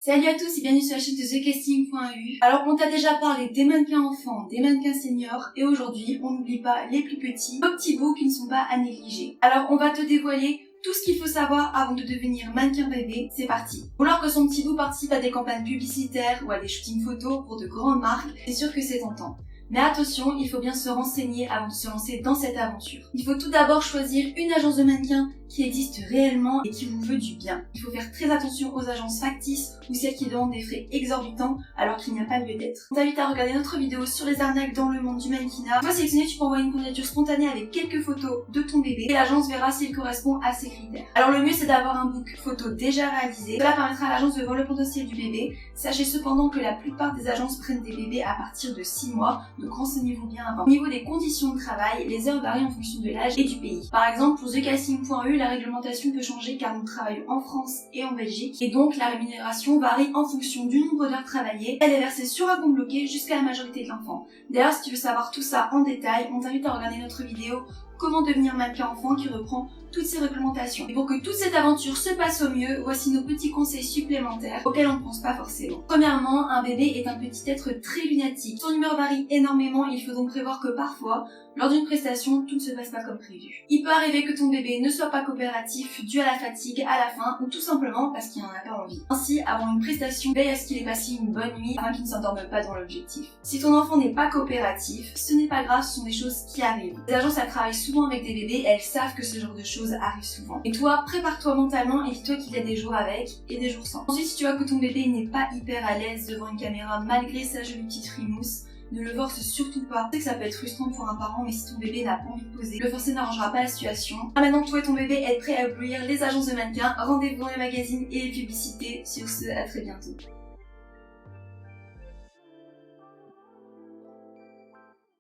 Salut à tous et bienvenue sur la chaîne de TheCasting.eu. Alors on t'a déjà parlé des mannequins enfants, des mannequins seniors et aujourd'hui on n'oublie pas les plus petits, nos petits bouts qui ne sont pas à négliger. Alors on va te dévoiler tout ce qu'il faut savoir avant de devenir mannequin bébé, c'est parti. Vouloir que son petit bout participe à des campagnes publicitaires ou à des shootings photos pour de grandes marques, c'est sûr que c'est tentant. Mais attention, il faut bien se renseigner avant de se lancer dans cette aventure. Il faut tout d'abord choisir une agence de mannequins qui existe réellement et qui vous veut du bien. Il faut faire très attention aux agences factices ou celles qui demandent des frais exorbitants alors qu'il n'y a pas lieu d'être. On t'invite à regarder notre vidéo sur les arnaques dans le monde du mannequinat. Une fois sélectionné, tu peux envoyer une candidature spontanée avec quelques photos de ton bébé et l'agence verra s'il correspond à ses critères. Alors le mieux c'est d'avoir un book photo déjà réalisé. Cela permettra à l'agence de voir le potentiel du bébé. Sachez cependant que la plupart des agences prennent des bébés à partir de 6 mois, donc renseignez-vous bien avant. Au niveau des conditions de travail, les heures varient en fonction de l'âge et du pays. Par exemple, pour TheCasting.eu, la réglementation peut changer car nous travaillons en France et en Belgique et donc la rémunération varie en fonction du nombre d'heures travaillées. Elle est versée sur un compte bloqué jusqu'à la majorité de l'enfant. D'ailleurs, si tu veux savoir tout ça en détail, on t'invite à regarder notre vidéo Comment devenir mannequin enfant qui reprend toutes ces réglementations. Et pour que toute cette aventure se passe au mieux, voici nos petits conseils supplémentaires auxquels on ne pense pas forcément. Premièrement, un bébé est un petit être très lunatique. Son humeur varie énormément, il faut donc prévoir que parfois, lors d'une prestation, tout ne se passe pas comme prévu. Il peut arriver que ton bébé ne soit pas coopératif dû à la fatigue à la fin ou tout simplement parce qu'il n'en a pas envie. Ainsi, avant une prestation, veille à ce qu'il ait passé une bonne nuit afin qu'il ne s'endorme pas dans l'objectif. Si ton enfant n'est pas coopératif, ce n'est pas grave, ce sont des choses qui arrivent. Les agences travaillent souvent avec des bébés, elles savent que ce genre de choses arrive souvent. Et toi, prépare-toi mentalement et dis-toi qu'il y a des jours avec et des jours sans. Ensuite, si tu vois que ton bébé n'est pas hyper à l'aise devant une caméra malgré sa jolie petite frimousse, ne le force surtout pas. Je sais que ça peut être frustrant pour un parent, mais si ton bébé n'a pas envie de poser, le forcer n'arrangera pas la situation. Maintenant, toi et ton bébé êtes prêts à éblouir les agences de mannequins. Rendez-vous dans les magazines et les publicités. Sur ce, à très bientôt.